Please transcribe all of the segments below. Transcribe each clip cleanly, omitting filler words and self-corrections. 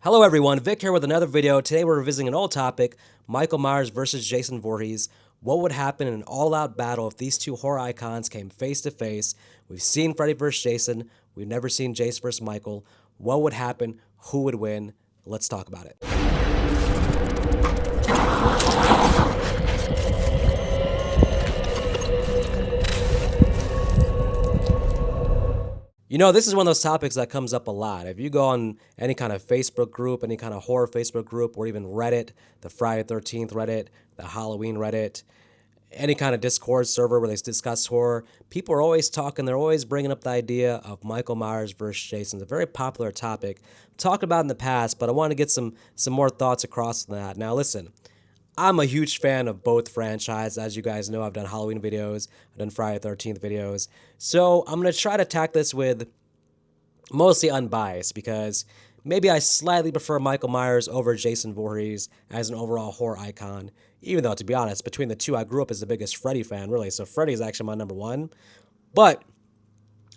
Hello everyone, Vic here with another video. Today we're revisiting an old topic, Michael Myers versus Jason Voorhees. What would happen in an all-out battle if these two horror icons came face to face? We've seen Freddy versus Jason. We've never seen Jason versus Michael. What would happen? Who would win? Let's talk about it. You know, this is one of those topics that comes up a lot. If you go on any kind of Facebook group, any kind of horror Facebook group, or even Reddit, the Friday 13th Reddit, the Halloween Reddit, any kind of Discord server where they discuss horror, people are always talking, they're always bringing up the idea of Michael Myers versus Jason. It's a very popular topic. Talked about in the past, but I want to get some more thoughts across on that. Now, listen, I'm a huge fan of both franchises. As you guys know, I've done Halloween videos, I've done Friday 13th videos. So I'm going to try to attack this with mostly unbiased because maybe I slightly prefer Michael Myers over Jason Voorhees as an overall horror icon. Even though, to be honest, between the two, I grew up as the biggest Freddy fan, really. So Freddy is actually my number one. But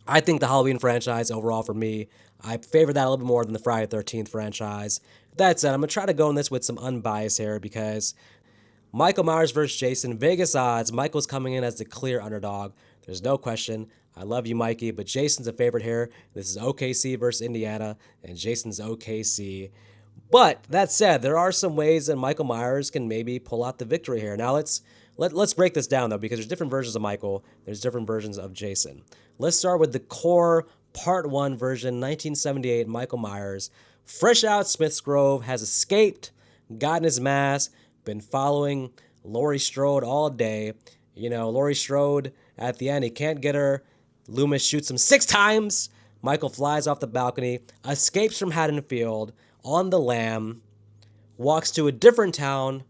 I think the Halloween franchise overall for me, I favor that a little bit more than the Friday 13th franchise. That said, I'm going to try to go in this with some unbiased here because Michael Myers versus Jason, Vegas odds, Michael's coming in as the clear underdog. There's no question. I love you, Mikey, but Jason's a favorite here. This is OKC versus Indiana, and Jason's OKC. But that said, there are some ways that Michael Myers can maybe pull out the victory here. Now let's break this down though, because there's different versions of Michael. There's different versions of Jason. Let's start with the core Part 1 version, 1978 Michael Myers. Fresh out Smith's Grove, has escaped, gotten his mask, been following Laurie Strode all day. You know, Laurie Strode, at the end, he can't get her. Loomis shoots him 6 times. Michael flies off the balcony, escapes from Haddonfield on the lam, walks to a different town,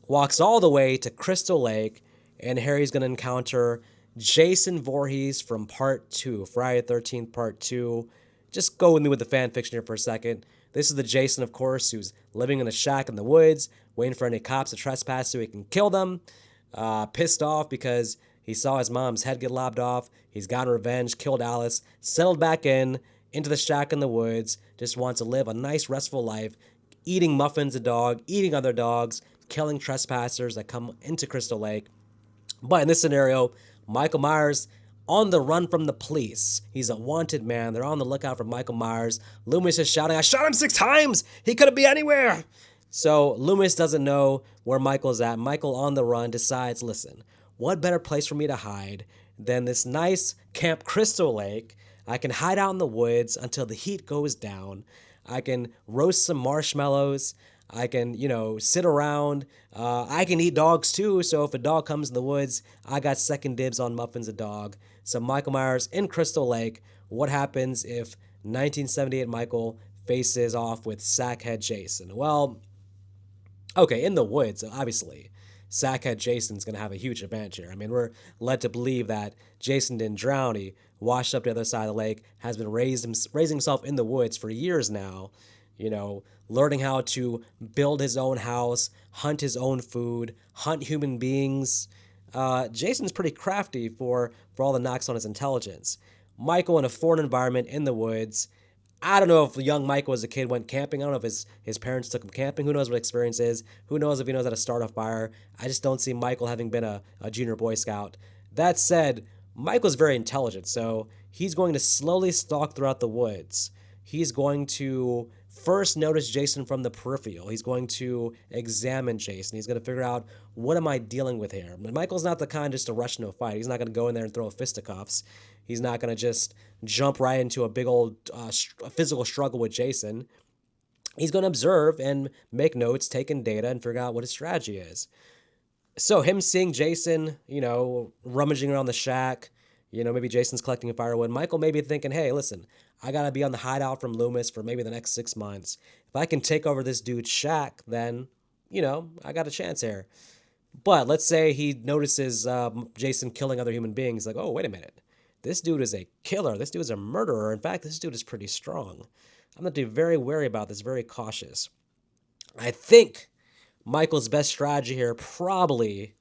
walks all the way to Crystal Lake, and Harry's going to encounter Jason Voorhees from Part 2, Friday the 13th Part 2. Just go with me with the fan fiction here for a second. This is the Jason, of course, who's living in a shack in the woods, waiting for any cops to trespass so he can kill them. Pissed off because he saw his mom's head get lopped off. He's gotten revenge, killed Alice, settled back into the shack in the woods, just wants to live a nice, restful life, eating Muffin's a dog, eating other dogs, killing trespassers that come into Crystal Lake. But in this scenario, Michael Myers on the run from the police. He's a wanted man. They're on the lookout for Michael Myers. Loomis is shouting, "I shot him 6 times! He could be anywhere!" So Loomis doesn't know where Michael's at. Michael on the run decides, listen, what better place for me to hide than this nice Camp Crystal Lake? I can hide out in the woods until the heat goes down. I can roast some marshmallows. I can, sit around. I can eat dogs too. So if a dog comes in the woods, I got second dibs on Muffin's a dog. So Michael Myers in Crystal Lake. What happens if 1978 Michael faces off with Sackhead Jason? Well, okay, in the woods, obviously, Sackhead Jason's going to have a huge advantage here. I mean, we're led to believe that Jason didn't drown. He washed up the other side of the lake, has been raising himself in the woods for years now, learning how to build his own house, hunt his own food, hunt human beings. Jason's pretty crafty for all the knocks on his intelligence. Michael in a foreign environment in the woods. I don't know if young Michael as a kid went camping. I don't know if his parents took him camping. Who knows what experience is? Who knows if he knows how to start a fire? I just don't see Michael having been a junior Boy Scout. That said, Michael's very intelligent, so he's going to slowly stalk throughout the woods. He's going to first notice Jason from the peripheral. He's going to examine Jason. He's going to figure out, what am I dealing with here? But Michael's not the kind just to rush into a fight. He's not going to go in there and throw fisticuffs. He's not going to just jump right into a big old physical struggle with Jason. He's going to observe and make notes, take in data, and figure out what his strategy is. So him seeing Jason, rummaging around the shack, maybe Jason's collecting firewood. Michael may be thinking, hey, listen, I got to be on the hideout from Loomis for maybe the next 6 months. If I can take over this dude's shack, then, I got a chance here. But let's say he notices Jason killing other human beings. Like, oh, wait a minute. This dude is a killer. This dude is a murderer. In fact, this dude is pretty strong. I'm going to be very wary about this, very cautious. I think Michael's best strategy here probably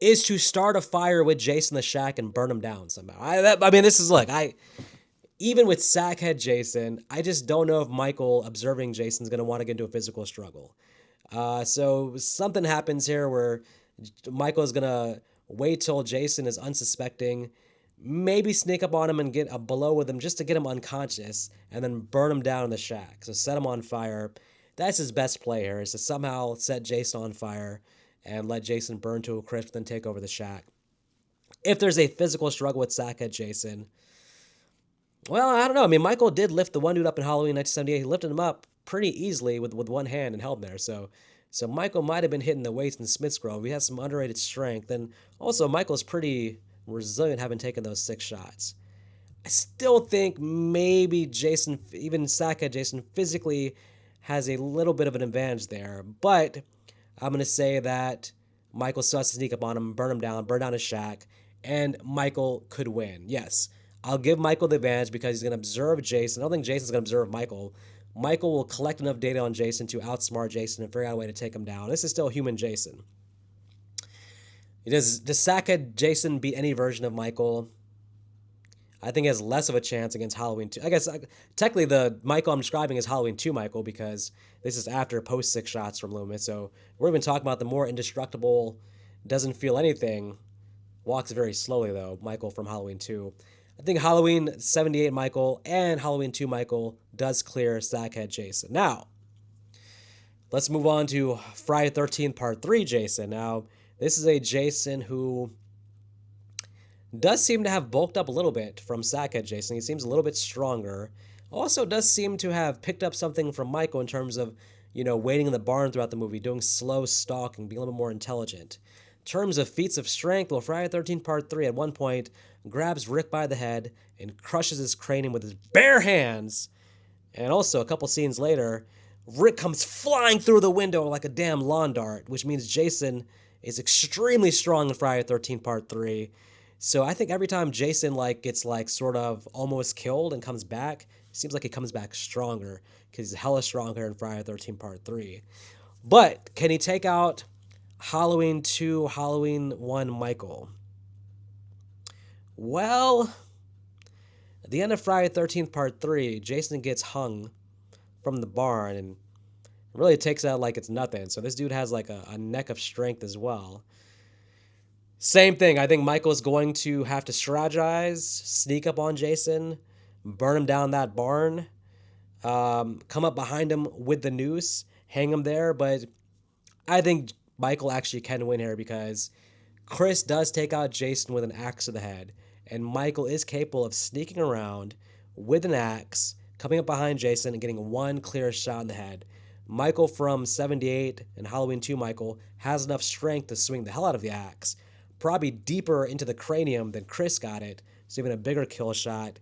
is to start a fire with Jason in the shack and burn him down somehow. This is, look, Even with Sackhead Jason, I just don't know if Michael observing Jason's going to want to get into a physical struggle. So something happens here where Michael is going to wait till Jason is unsuspecting, maybe sneak up on him and get a blow with him just to get him unconscious, and then burn him down in the shack. So set him on fire. That's his best play here, is to somehow set Jason on fire and let Jason burn to a crisp, then take over the shack. If there's a physical struggle with Sackhead Jason, well, I don't know. I mean, Michael did lift the one dude up in Halloween 1978. He lifted him up pretty easily with one hand and held him there. So Michael might have been hitting the weights in Smith's Grove. He has some underrated strength. And also, Michael's pretty resilient having taken those 6 shots. I still think maybe Jason, even Sackhead Jason, physically has a little bit of an advantage there. But I'm going to say that Michael still has to sneak up on him, burn down his shack, and Michael could win. Yes, I'll give Michael the advantage because he's going to observe Jason. I don't think Jason's going to observe Michael. Michael will collect enough data on Jason to outsmart Jason and figure out a way to take him down. This is still human Jason. Does Sackhead Jason beat any version of Michael? I think he has less of a chance against Halloween 2. I guess technically the Michael I'm describing is Halloween 2 Michael because this is after post 6 shots from Loomis. So we're even talking about the more indestructible, doesn't feel anything, walks very slowly though, Michael from Halloween 2. I think Halloween 78 Michael and Halloween 2 Michael does clear Sackhead Jason. Now, let's move on to Friday 13th Part 3 Jason. Now, this is a Jason who does seem to have bulked up a little bit from Sackhead Jason. He seems a little bit stronger. Also does seem to have picked up something from Michael in terms of, waiting in the barn throughout the movie, doing slow stalking, being a little bit more intelligent. In terms of feats of strength, well, Friday the 13th Part 3 at one point grabs Rick by the head and crushes his cranium with his bare hands. And also, a couple scenes later, Rick comes flying through the window like a damn lawn dart, which means Jason is extremely strong in Friday the 13th Part 3. So I think every time Jason gets sort of almost killed and comes back, it seems like he comes back stronger because he's hella stronger in Friday the 13th Part 3. But can he take out Halloween 2, Halloween 1 Michael? Well, at the end of Friday the 13th Part 3, Jason gets hung from the barn and really takes out like it's nothing. So this dude has like a neck of strength as well. Same thing. I think Michael's going to have to strategize, sneak up on Jason, burn him down that barn, come up behind him with the noose, hang him there. But I think Michael actually can win here because Chris does take out Jason with an axe to the head, and Michael is capable of sneaking around with an axe, coming up behind Jason, and getting one clear shot in the head. Michael from 78 and Halloween 2 Michael has enough strength to swing the hell out of the axe, probably deeper into the cranium than Chris got it, so even a bigger kill shot.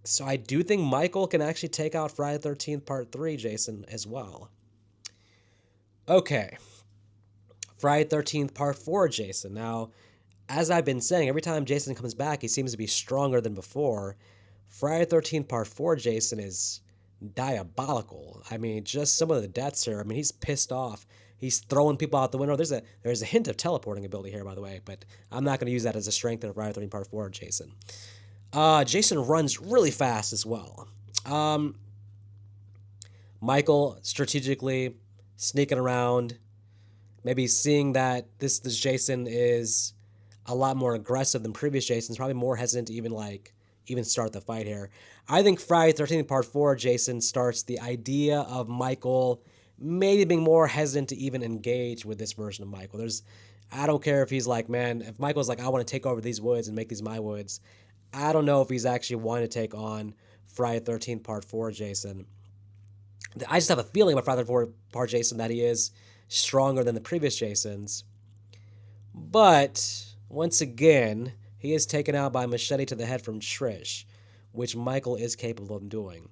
So I do think Michael can actually take out Friday the 13th Part 3 Jason as well. Okay. Friday the 13th Part 4 Jason. Now, as I've been saying, every time Jason comes back, he seems to be stronger than before. Friday the 13th Part 4 Jason is diabolical. I mean, just some of the deaths here. I mean, he's pissed off. He's throwing people out the window. There's a hint of teleporting ability here, by the way, but I'm not going to use that as a strength in Friday the 13th Part 4 Jason. Jason runs really fast as well. Michael strategically sneaking around, maybe seeing that this Jason is a lot more aggressive than previous Jasons, probably more hesitant to even start the fight here. I think Friday 13th Part 4 Jason starts the idea of Michael maybe being more hesitant to even engage with this version of Michael. I don't care if he's like, man, if Michael's like, I want to take over these woods and make these my woods, I don't know if he's actually wanting to take on Friday 13th Part 4 Jason. I just have a feeling about Friday the 13th Part Jason that he is stronger than the previous Jasons. But once again, he is taken out by a machete to the head from Trish, which Michael is capable of doing.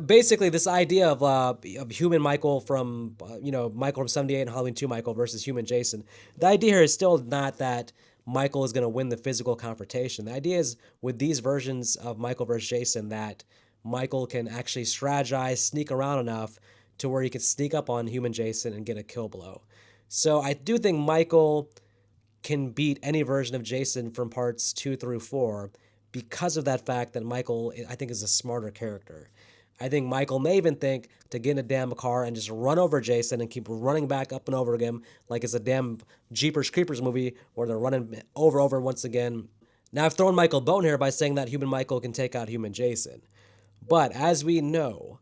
Basically, this idea of human Michael from Michael from 78 and Halloween 2 Michael versus human Jason. The idea here is still not that Michael is going to win the physical confrontation. The idea is with these versions of Michael versus Jason that Michael can actually strategize, sneak around enough to where he can sneak up on human Jason and get a kill blow. So I do think Michael can beat any version of Jason from parts 2 through 4, because of that fact that Michael, I think, is a smarter character. I think Michael may even think to get in a damn car and just run over Jason and keep running back up and over again like it's a damn Jeepers Creepers movie where they're running over once again. Now, I've thrown Michael a bone here by saying that human Michael can take out human Jason. But as we know,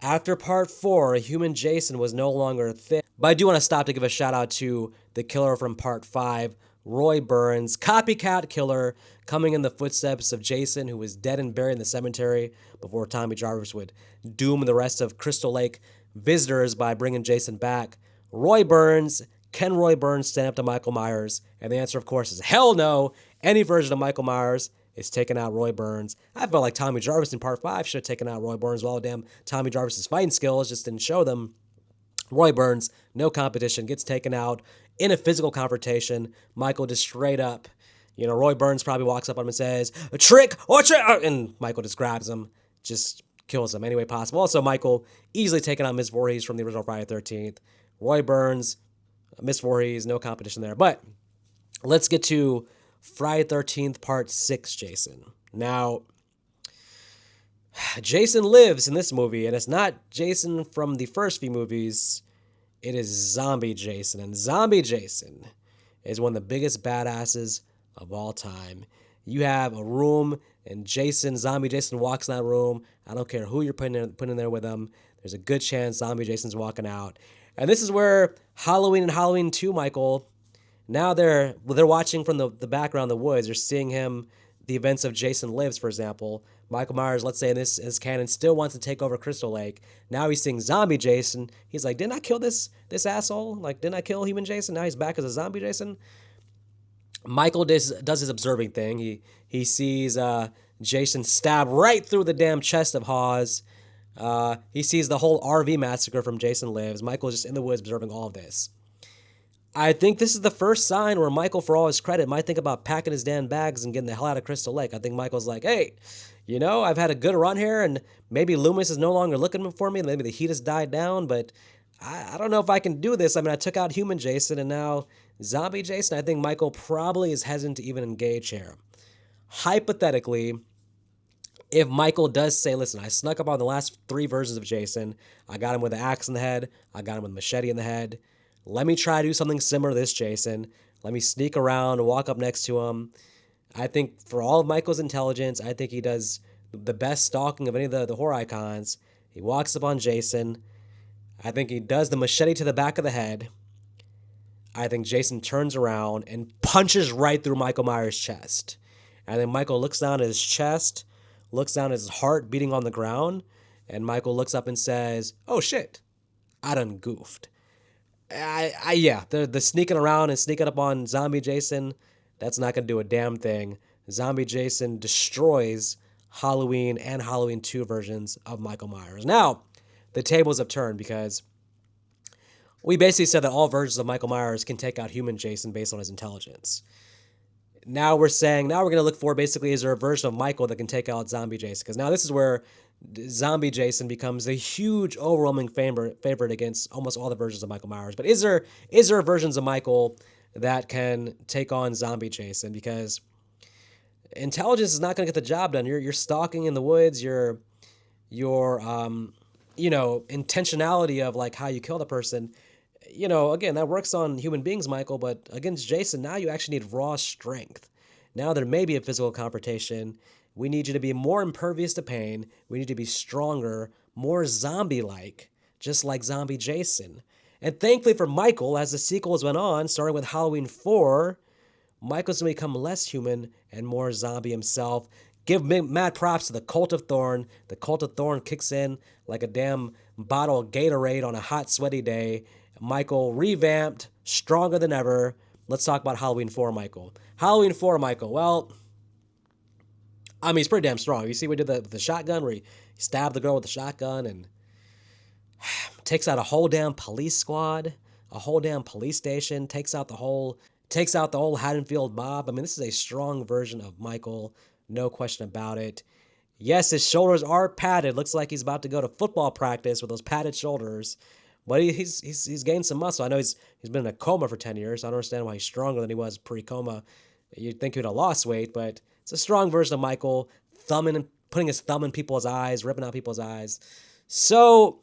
after part four, human Jason was no longer a thing. But I do want to stop to give a shout out to the killer from part five, Roy Burns, copycat killer, coming in the footsteps of Jason, who was dead and buried in the cemetery before Tommy Jarvis would doom the rest of Crystal Lake visitors by bringing Jason back. Roy Burns, can Roy Burns stand up to Michael Myers? And the answer, of course, is hell no. Any version of Michael Myers is taking out Roy Burns. I felt like Tommy Jarvis in part five should have taken out Roy Burns. Well, damn, Tommy Jarvis's fighting skills just didn't show them. Roy Burns, no competition, gets taken out in a physical confrontation. Michael just straight up, Roy Burns probably walks up on him and says, "A trick or trick," and Michael just grabs him, just kills him any way possible. Also, Michael easily taking out Miss Voorhees from the original Friday the 13th. Roy Burns, Miss Voorhees, no competition there. But let's get to Friday 13th, Part 6, Jason. Now, Jason lives in this movie, and it's not Jason from the first few movies. It is Zombie Jason. And Zombie Jason is one of the biggest badasses of all time. You have a room, and Zombie Jason walks in that room. I don't care who you're putting in there with him. There's a good chance Zombie Jason's walking out. And this is where Halloween and Halloween 2, Michael, now they're watching from the background, the woods. They're seeing him, the events of Jason Lives, for example. Michael Myers, let's say in this canon, still wants to take over Crystal Lake. Now he's seeing Zombie Jason. He's like, didn't I kill this asshole? Like, didn't I kill human Jason? Now he's back as a Zombie Jason. Michael does his observing thing. He sees Jason stab right through the damn chest of Hawes. He sees the whole RV massacre from Jason Lives. Michael's just in the woods observing all of this. I think this is the first sign where Michael, for all his credit, might think about packing his damn bags and getting the hell out of Crystal Lake. I think Michael's like, hey, I've had a good run here, and maybe Loomis is no longer looking for me. Maybe the heat has died down, but I don't know if I can do this. I mean, I took out human Jason, and now Zombie Jason. I think Michael probably is hesitant to even engage here. Hypothetically, if Michael does say, listen, I snuck up on the last three versions of Jason. I got him with an axe in the head. I got him with a machete in the head. Let me try to do something similar to this Jason. Let me sneak around and walk up next to him. I think for all of Michael's intelligence, I think he does the best stalking of any of the horror icons. He walks up on Jason. I think he does the machete to the back of the head. I think Jason turns around and punches right through Michael Myers' chest. And then Michael looks down at his chest, looks down at his heart beating on the ground, and Michael looks up and says, "Oh shit, I done goofed." Yeah, the sneaking around and sneaking up on Zombie Jason, that's not going to do a damn thing. Zombie Jason destroys Halloween and Halloween 2 versions of Michael Myers. Now, the tables have turned because we basically said that all versions of Michael Myers can take out human Jason based on his intelligence. Now we're going to look for basically, is there a version of Michael that can take out Zombie Jason? Because now this is where Zombie Jason becomes a huge, overwhelming favorite against almost all the versions of Michael Myers. But is there versions of Michael that can take on Zombie Jason? Because intelligence is not going to get the job done. You're stalking in the woods. Your intentionality of like how you kill the person. Again, that works on human beings, Michael, but against Jason, now you actually need raw strength. Now there may be a physical confrontation. We need you to be more impervious to pain. We need to be stronger, more zombie-like, just like Zombie Jason. And thankfully for Michael, as the sequels went on, starting with Halloween 4, Michael's going to become less human and more zombie himself. Give mad props to the Cult of Thorn. The Cult of Thorn kicks in like a damn bottle of Gatorade on a hot, sweaty day. Michael revamped, stronger than ever. Let's talk about Halloween 4, Michael. Halloween 4, Michael. Well, I mean, he's pretty damn strong. You see what he did the shotgun where he stabbed the girl with the shotgun and takes out a whole damn police squad, a whole damn police station, takes out the whole Haddonfield mob. I mean, this is a strong version of Michael, no question about it. Yes, his shoulders are padded. Looks like he's about to go to football practice with those padded shoulders. But he's gained some muscle. I know he's been in a coma for 10 years. I don't understand why he's stronger than he was pre-coma. You'd think he would have lost weight, but It's a strong version of Michael, thumbing and putting his thumb in people's eyes, ripping out people's eyes. So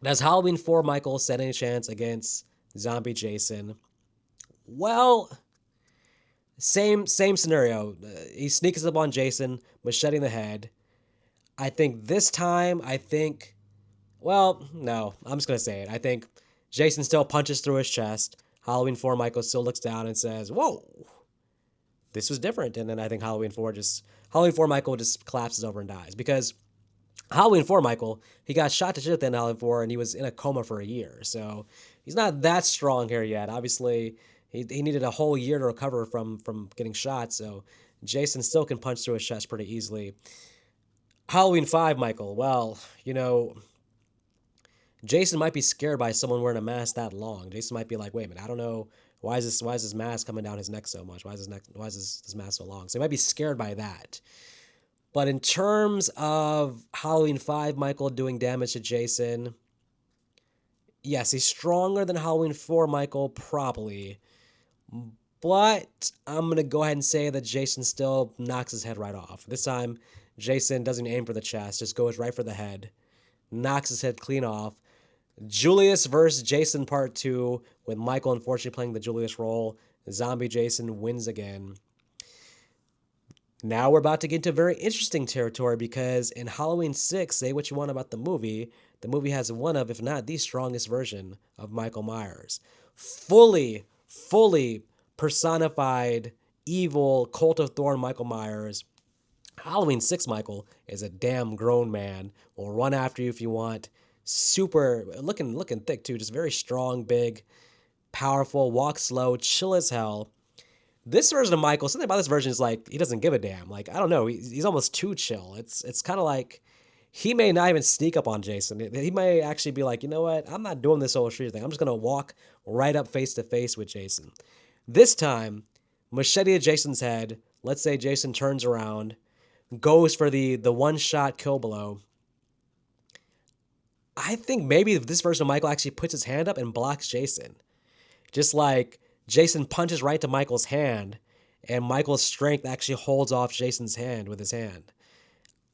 does Halloween 4 Michael stand any chance against Zombie Jason? Well, same scenario. He sneaks up on Jason, machete in the head. I think this time, well, no, I'm just gonna say it. I think Jason still punches through his chest. Halloween 4 Michael still looks down and says, "Whoa, this was different." And then I think Halloween 4 Michael just collapses over and dies because Halloween 4 Michael, he got shot to shit at the end of Halloween 4 and he was in a coma for a year. So he's not that strong here yet. Obviously, he needed a whole year to recover from getting shot. So Jason still can punch through his chest pretty easily. Halloween 5 Michael, well, Jason might be scared by someone wearing a mask that long. Jason might be like, wait a minute, I don't know why is this mask coming down his neck so much? Why is this mask so long? So he might be scared by that. But in terms of Halloween 5 Michael doing damage to Jason, yes, he's stronger than Halloween 4 Michael, probably. But I'm going to go ahead and say that Jason still knocks his head right off. This time, Jason doesn't aim for the chest, just goes right for the head, knocks his head clean off. Julius versus Jason Part 2, with Michael unfortunately playing the Julius role. Zombie Jason wins again. Now we're about to get into very interesting territory because in Halloween 6, say what you want about the movie has one of, if not the strongest version of Michael Myers. Fully personified evil Cult of Thorn Michael Myers. Halloween 6 Michael is a damn grown man. Will run after you if you want. Super looking thick too, just very strong, big, powerful, walk slow, chill as hell. This version of Michael, something about this version is like he doesn't give a damn. Like I don't know, he's almost too chill. It's kind of like he may not even sneak up on Jason. He may actually be like, you know what, I'm not doing this whole street thing. I'm just gonna walk right up face to face with Jason. This time, machete to Jason's head. Let's say Jason turns around, goes for the one shot kill blow. I think maybe this version of Michael actually puts his hand up and blocks Jason. Just like Jason punches right to Michael's hand, and Michael's strength actually holds off Jason's hand with his hand.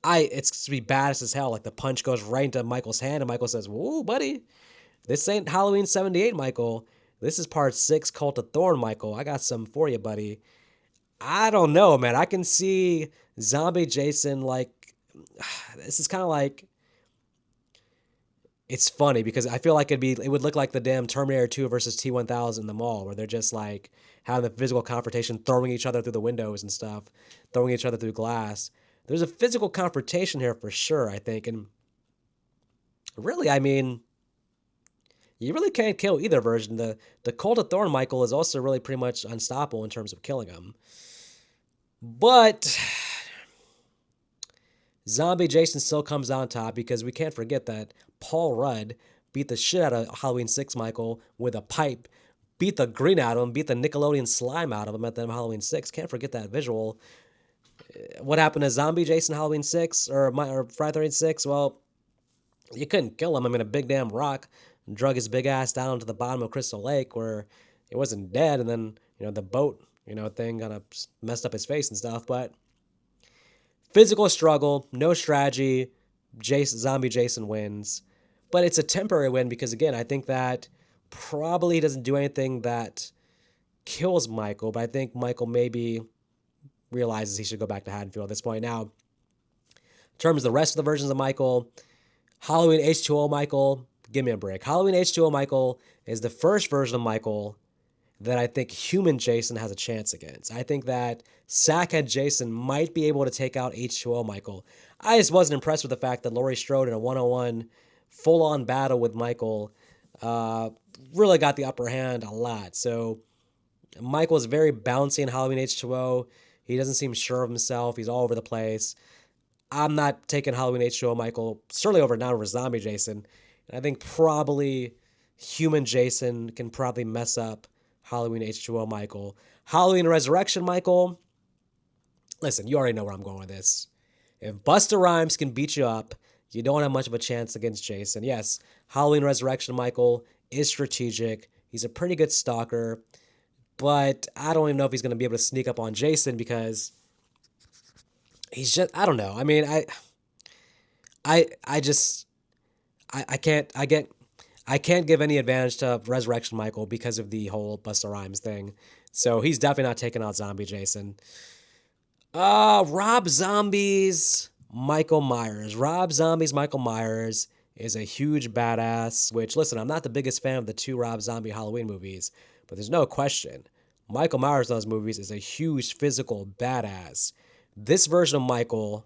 It's to be badass as hell. Like the punch goes right into Michael's hand, and Michael says, "Whoa, buddy, this ain't Halloween '78, Michael. This is part 6, Cult of Thorn, Michael. I got something for you, buddy." I don't know, man. I can see Zombie Jason like this is kind of like it's funny because I feel like it would look like the damn Terminator 2 versus T-1000 in the mall where they're just like having the physical confrontation, throwing each other through the windows and stuff, throwing each other through glass. There's a physical confrontation here for sure, I think, and really, I mean, you really can't kill either version. The Cult of Thorn Michael is also really pretty much unstoppable in terms of killing him. But Zombie Jason still comes on top because we can't forget that Paul Rudd beat the shit out of Halloween 6 Michael with a pipe, beat the green out of him, beat the Nickelodeon slime out of him at the end of Halloween 6. Can't forget that visual. What happened to Zombie Jason Halloween 6 or Friday 36? Well, you couldn't kill him. I mean, a big damn rock drug his big ass down to the bottom of Crystal Lake where it wasn't dead, and then, the boat, thing kind of messed up his face and stuff, but physical struggle, no strategy. Zombie Jason wins, but it's a temporary win because again, I think that probably doesn't do anything that kills Michael, but I think Michael maybe realizes he should go back to Haddonfield at this point. Now, in terms of the rest of the versions of Michael, Halloween H2O Michael, give me a break. Halloween H2O Michael is the first version of Michael that I think human Jason has a chance against. I think that Sackhead Jason might be able to take out H2O Michael. I just wasn't impressed with the fact that Laurie Strode in a 1-on-1 full-on battle with Michael really got the upper hand a lot. So Michael's very bouncy in Halloween H2O. He doesn't seem sure of himself. He's all over the place. I'm not taking Halloween H2O Michael, certainly over Zombie Jason. And I think probably human Jason can probably mess up Halloween H2O Michael. Halloween Resurrection Michael, listen, you already know where I'm going with this. If Busta Rhymes can beat you up, you don't have much of a chance against Jason. Yes, Halloween Resurrection Michael is strategic. He's a pretty good stalker, but I don't even know if he's going to be able to sneak up on Jason because he's just, I don't know. I mean, I just I can't I can't give any advantage to Resurrection Michael because of the whole Busta Rhymes thing. So he's definitely not taking out Zombie Jason. Rob Zombie's Michael Myers. Rob Zombie's Michael Myers is a huge badass, which, listen, I'm not the biggest fan of the two Rob Zombie Halloween movies, but there's no question. Michael Myers in those movies is a huge physical badass. This version of Michael,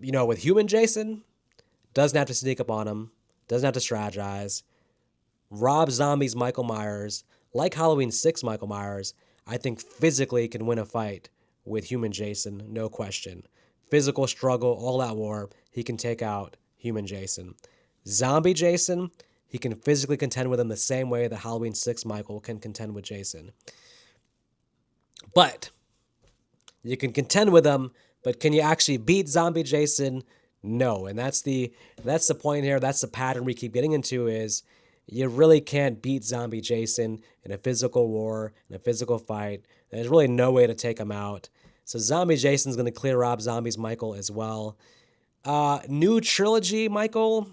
with human Jason, doesn't have to sneak up on him, doesn't have to strategize. Rob Zombie's Michael Myers, like Halloween 6 Michael Myers, I think physically can win a fight with human Jason, no question. Physical struggle, all out war, he can take out human Jason. Zombie Jason, he can physically contend with him the same way that Halloween 6 Michael can contend with Jason. But you can contend with him, but can you actually beat Zombie Jason? No. And that's the point here. That's the pattern we keep getting into is you really can't beat Zombie Jason in a physical war, in a physical fight. There's really no way to take him out. So Zombie Jason's going to clear Rob Zombie's Michael as well. New trilogy Michael.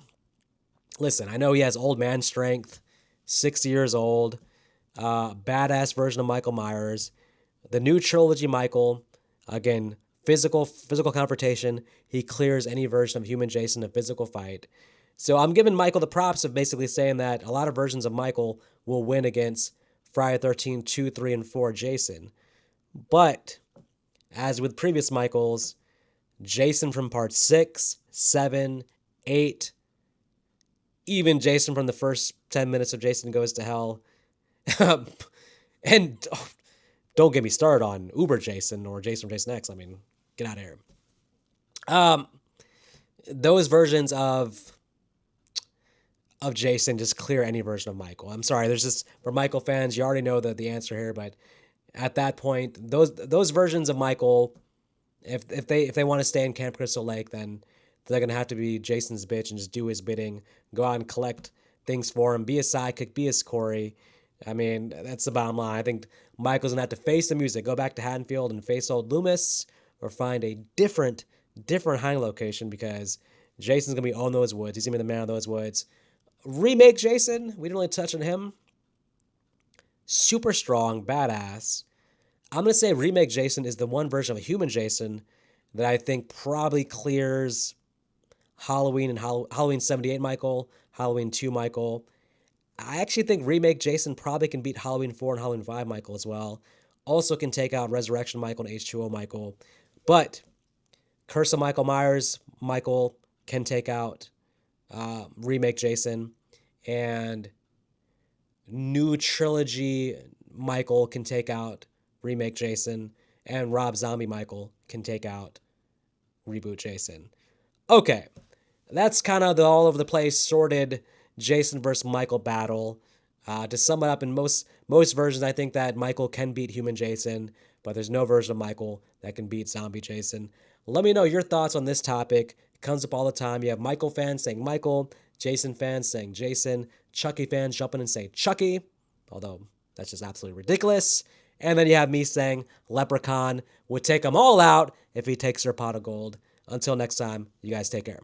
Listen, I know he has old man strength, 60 years old, badass version of Michael Myers. The new trilogy Michael, again, physical confrontation. He clears any version of human Jason in a physical fight. So I'm giving Michael the props of basically saying that a lot of versions of Michael will win against Friday the 13th, 2, 3, and 4 Jason. But as with previous Michaels, Jason from part 6, 7, 8, even Jason from the first 10 minutes of Jason Goes to Hell. And don't get me started on Uber Jason or Jason from Jason X. I mean, get out of here. Those versions of Jason just clear any version of Michael. I'm sorry, there's just for Michael fans, you already know the answer here, but at that point, those versions of Michael, if they want to stay in Camp Crystal Lake, then they're gonna have to be Jason's bitch and just do his bidding, go out and collect things for him, be a sidekick, be his Corey. I mean, that's the bottom line. I think Michael's gonna have to face the music, go back to Haddonfield and face old Loomis, or find a different hiding location because Jason's gonna be on those woods. He's gonna be the man of those woods. Remake Jason, we didn't really touch on him. Super strong, badass. I'm gonna say remake Jason is the one version of a human Jason that I think probably clears Halloween and Halloween 78 Michael, Halloween 2 Michael. I actually think remake Jason probably can beat Halloween 4 and Halloween 5 Michael as well. Also can take out Resurrection Michael and H2O Michael. But Curse of Michael Myers Michael can take out remake Jason. And new trilogy Michael can take out remake Jason. And Rob Zombie Michael can take out reboot Jason. Okay, that's kind of the all over the place sorted Jason versus Michael battle. To sum it up, in most versions, I think that Michael can beat human Jason, but there's no version of Michael that can beat zombie Jason. Let me know your thoughts on this topic. It comes up all the time. You have Michael fans saying Michael, Jason fans saying Jason, Chucky fans jumping and saying Chucky, although that's just absolutely ridiculous. And then you have me saying Leprechaun would take them all out if he takes their pot of gold. Until next time, you guys take care.